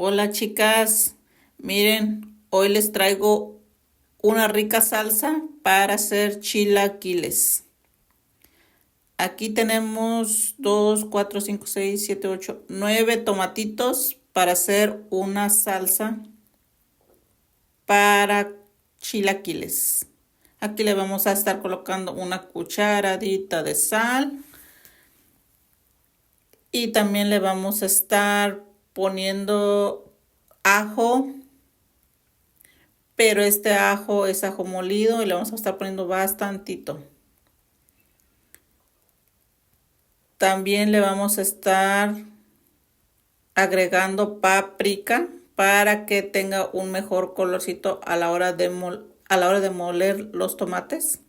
Hola chicas, miren, hoy les traigo una rica salsa para hacer chilaquiles. Aquí tenemos 2, 4, 5, 6, 7, 8, 9 tomatitos para hacer una salsa para chilaquiles. Aquí le vamos a estar colocando una cucharadita de sal y también le vamos a estar poniendo ajo, pero este ajo es ajo molido y le vamos a estar poniendo bastantito. También le vamos a estar agregando paprika para que tenga un mejor colorcito a la hora de moler los tomates.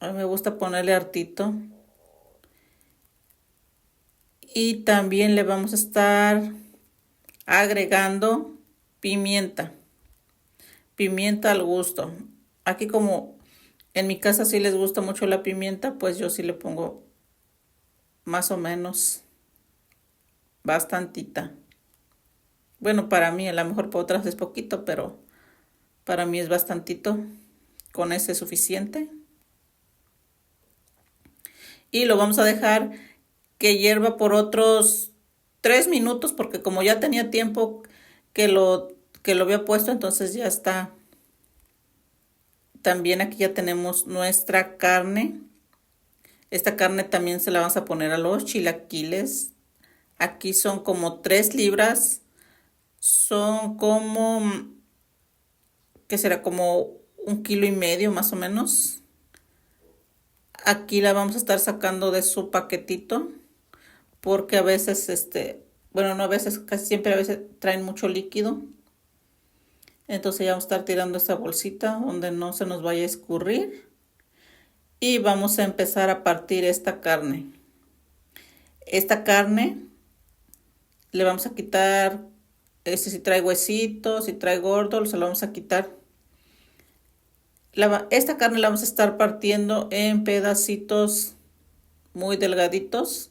A mí me gusta ponerle hartito. Y también le vamos a estar agregando pimienta. Pimienta al gusto. Aquí como en mi casa sí les gusta mucho la pimienta, pues yo sí le pongo más o menos bastantita. Bueno, para mí, a lo mejor para otras es poquito, pero para mí es bastantito. Con ese es suficiente. Y lo vamos a dejar que hierva por otros 3 minutos, porque como ya tenía tiempo que lo había puesto, entonces ya está. También aquí ya tenemos nuestra carne. Esta carne también se la vamos a poner a los chilaquiles. Aquí son como 3 libras. Son como, ¿qué será? Como 1,5 kilos más o menos. Aquí la vamos a estar sacando de su paquetito. Porque a veces, bueno, no a veces, casi siempre a veces traen mucho líquido. Entonces ya vamos a estar tirando esta bolsita donde no se nos vaya a escurrir. Y vamos a empezar a partir esta carne. Esta carne le vamos a quitar, si trae huesitos, si trae gordo, se lo vamos a quitar. Esta carne la vamos a estar partiendo en pedacitos muy delgaditos.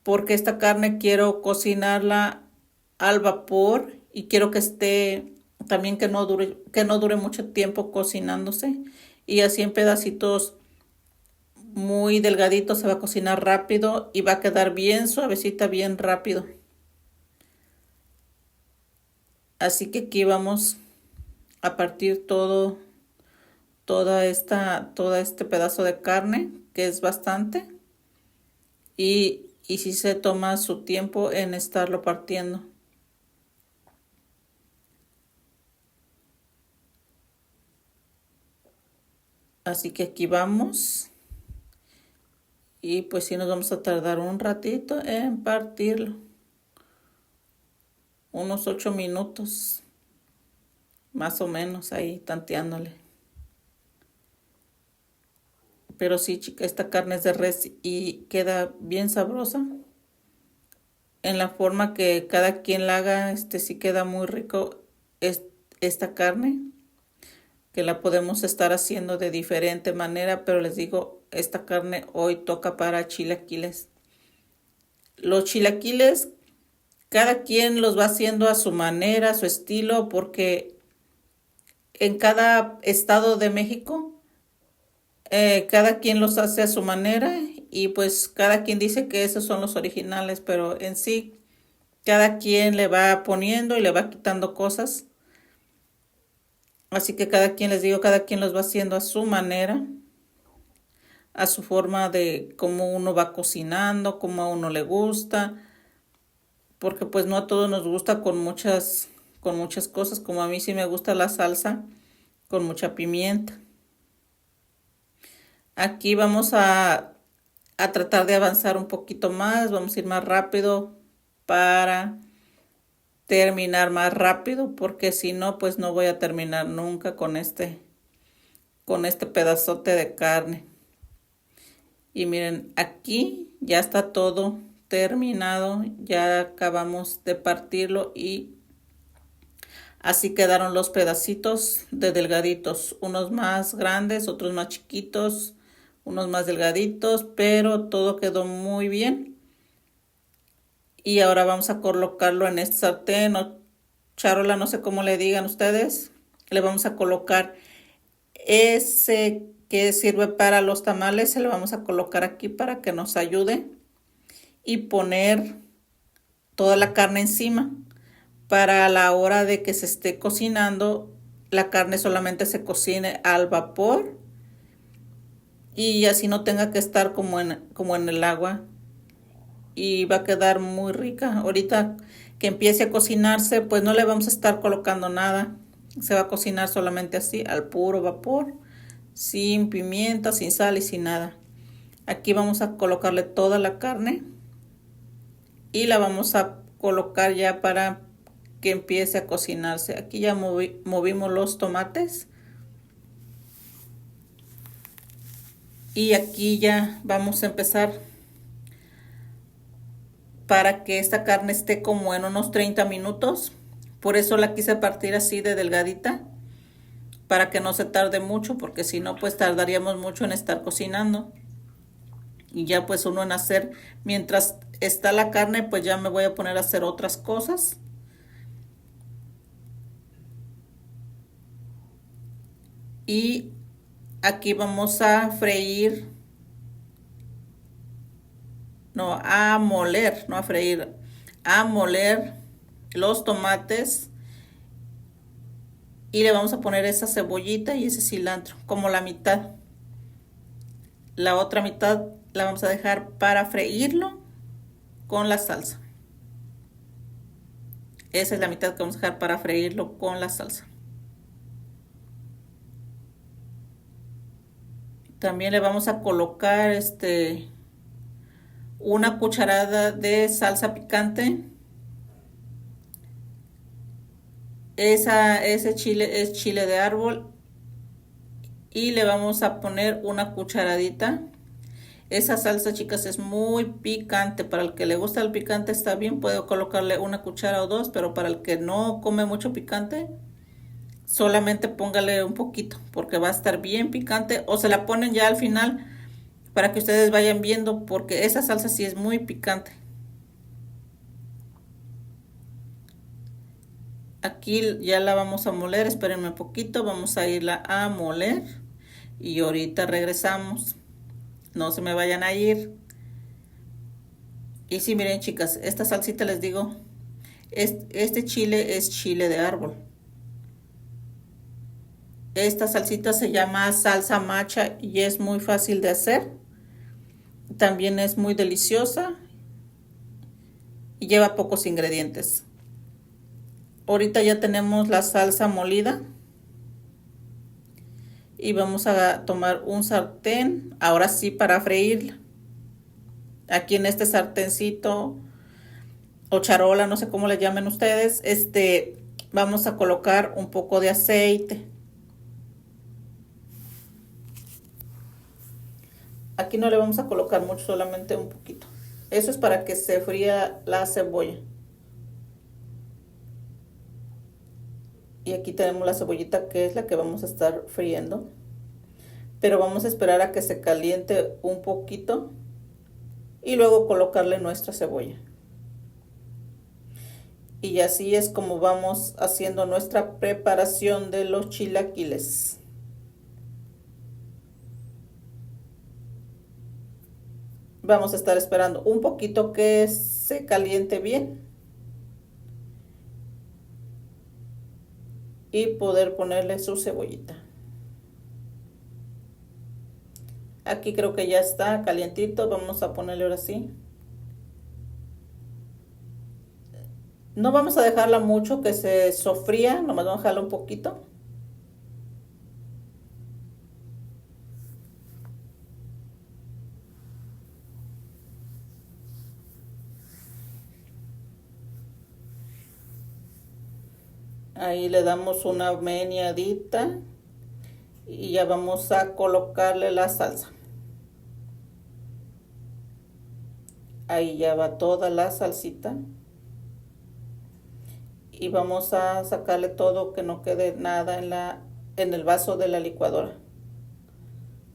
Porque esta carne quiero cocinarla al vapor y quiero que esté también que no dure mucho tiempo cocinándose, y así en pedacitos muy delgaditos se va a cocinar rápido y va a quedar bien suavecita, bien rápido. Así que aquí vamos a partir todo este pedazo de carne, que es bastante, y si se toma su tiempo en estarlo partiendo. Así que aquí vamos. Y pues sí nos vamos a tardar un ratito en partirlo. Unos 8 minutos. Más o menos ahí tanteándole. Pero sí, chica, esta carne es de res y queda bien sabrosa. En la forma que cada quien la haga, sí queda muy rico esta carne. Que la podemos estar haciendo de diferente manera, pero les digo, esta carne hoy toca para chilaquiles. Los chilaquiles, cada quien los va haciendo a su manera, a su estilo, porque en cada estado de México, cada quien los hace a su manera, y pues cada quien dice que esos son los originales, pero en sí, cada quien le va poniendo y le va quitando cosas. Así que cada quien, les digo, cada quien los va haciendo a su manera, a su forma de cómo uno va cocinando, cómo a uno le gusta, porque pues no a todos nos gusta con muchas cosas, como a mí sí me gusta la salsa con mucha pimienta. Aquí vamos a tratar de avanzar un poquito más, vamos a ir más rápido para terminar más rápido, porque si no, pues no voy a terminar nunca con este pedazote de carne. Y miren, aquí ya está todo terminado, ya acabamos de partirlo y así quedaron los pedacitos de delgaditos, unos más grandes, otros más chiquitos, unos más delgaditos, pero todo quedó muy bien. Y ahora vamos a colocarlo en este sartén o charola, no sé cómo le digan ustedes. Le vamos a colocar ese que sirve para los tamales, se lo vamos a colocar aquí para que nos ayude y poner toda la carne encima. Para la hora de que se esté cocinando, la carne solamente se cocine al vapor y así no tenga que estar como en el agua y va a quedar muy rica. Ahorita que empiece a cocinarse, pues no le vamos a estar colocando nada. Se va a cocinar solamente así, al puro vapor, sin pimienta, sin sal y sin nada. Aquí vamos a colocarle toda la carne y la vamos a colocar ya para que empiece a cocinarse. Aquí ya movimos los tomates y aquí ya vamos a empezar para que esta carne esté como en unos 30 minutos. Por eso la quise partir así de delgadita, para que no se tarde mucho, porque si no pues tardaríamos mucho en estar cocinando. Y ya pues uno en hacer, mientras está la carne, pues ya me voy a poner a hacer otras cosas. Y aquí vamos a freír, no, a moler, no a freír, a moler los tomates y le vamos a poner esa cebollita y ese cilantro, como la mitad. La otra mitad la vamos a dejar para freírlo con la salsa. Esa es la mitad que vamos a dejar para freírlo con la salsa. También le vamos a colocar una cucharada de salsa picante. Ese chile es chile de árbol y le vamos a poner una cucharadita. Esa salsa, chicas, es muy picante. Para el que le gusta el picante está bien, puedo colocarle una cuchara o dos, pero para el que no come mucho picante, solamente póngale un poquito, porque va a estar bien picante. O se la ponen ya al final para que ustedes vayan viendo, porque esa salsa sí es muy picante. Aquí ya la vamos a moler, espérenme un poquito, vamos a irla a moler y ahorita regresamos. No se me vayan a ir. Y sí, miren, chicas, esta salsita les digo, este chile es chile de árbol. Esta salsita se llama salsa macha y es muy fácil de hacer. También es muy deliciosa y lleva pocos ingredientes. Ahorita ya tenemos la salsa molida y vamos a tomar un sartén, ahora sí para freírla. Aquí en este sartencito o charola, no sé cómo le llamen ustedes, vamos a colocar un poco de aceite. Aquí no le vamos a colocar mucho, solamente un poquito. Eso es para que se fría la cebolla. Y aquí tenemos la cebollita que es la que vamos a estar friendo. Pero vamos a esperar a que se caliente un poquito y luego colocarle nuestra cebolla. Y así es como vamos haciendo nuestra preparación de los chilaquiles. Vamos a estar esperando un poquito que se caliente bien y poder ponerle su cebollita. Aquí creo que ya está calientito, vamos a ponerle ahora sí. No vamos a dejarla mucho que se sofría, nomás vamos a dejarla un poquito. Ahí le damos una meneadita y ya vamos a colocarle la salsa. Ahí ya va toda la salsita. Y vamos a sacarle todo, que no quede nada en el vaso de la licuadora.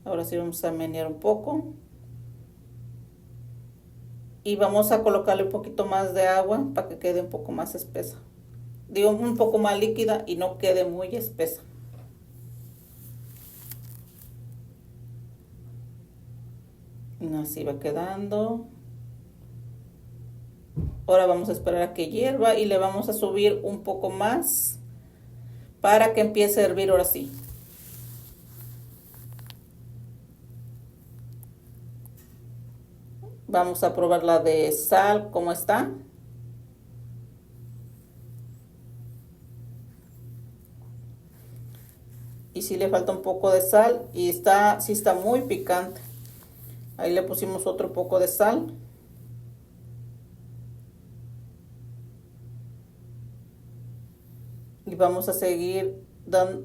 Ahora sí vamos a menear un poco. Y vamos a colocarle un poquito más de agua para que quede un poco más espesa. Digo, un poco más líquida y no quede muy espesa. Así va quedando. Ahora vamos a esperar a que hierva y le vamos a subir un poco más para que empiece a hervir ahora sí. Vamos a probar la de sal, cómo está. Y si le falta un poco de sal y sí está muy picante. Ahí le pusimos otro poco de sal. Y vamos a seguir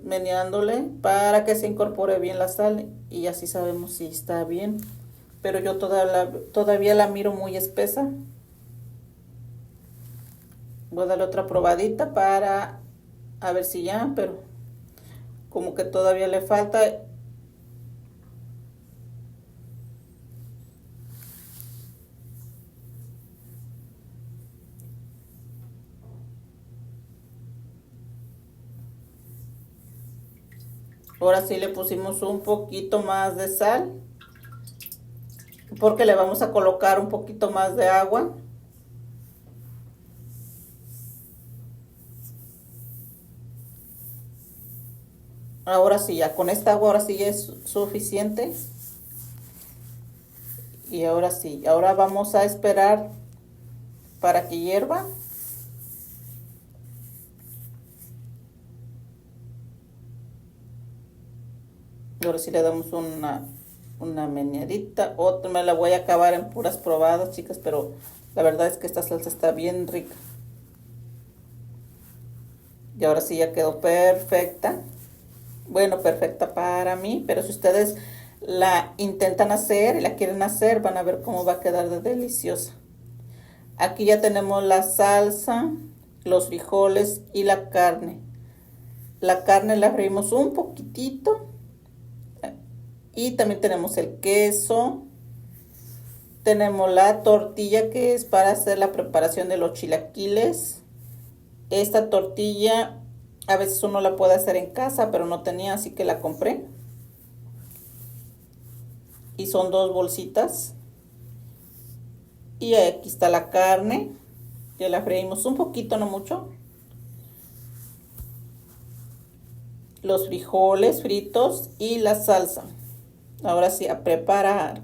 meneándole para que se incorpore bien la sal y así sabemos si está bien. Pero yo todavía la miro muy espesa. Voy a darle otra probadita para a ver si ya, pero como que todavía le falta. Ahora sí le pusimos un poquito más de sal porque le vamos a colocar un poquito más de agua. Ahora sí, ya con esta agua ahora sí ya es suficiente. Y ahora sí, ahora vamos a esperar para que hierva. Ahora sí le damos una meneadita. Otra me la voy a acabar en puras probadas, chicas, pero la verdad es que esta salsa está bien rica. Y ahora sí ya quedó perfecta. Bueno, perfecta para mí, pero si ustedes la intentan hacer y la quieren hacer, van a ver cómo va a quedar de deliciosa. Aquí ya tenemos la salsa, los frijoles y la carne. La carne la freímos un poquitito. Y también tenemos el queso. Tenemos la tortilla que es para hacer la preparación de los chilaquiles. Esta tortilla a veces uno la puede hacer en casa, pero no tenía, así que la compré. Y son 2 bolsitas. Y aquí está la carne. Ya la freímos un poquito, no mucho. Los frijoles fritos y la salsa. Ahora sí, a preparar.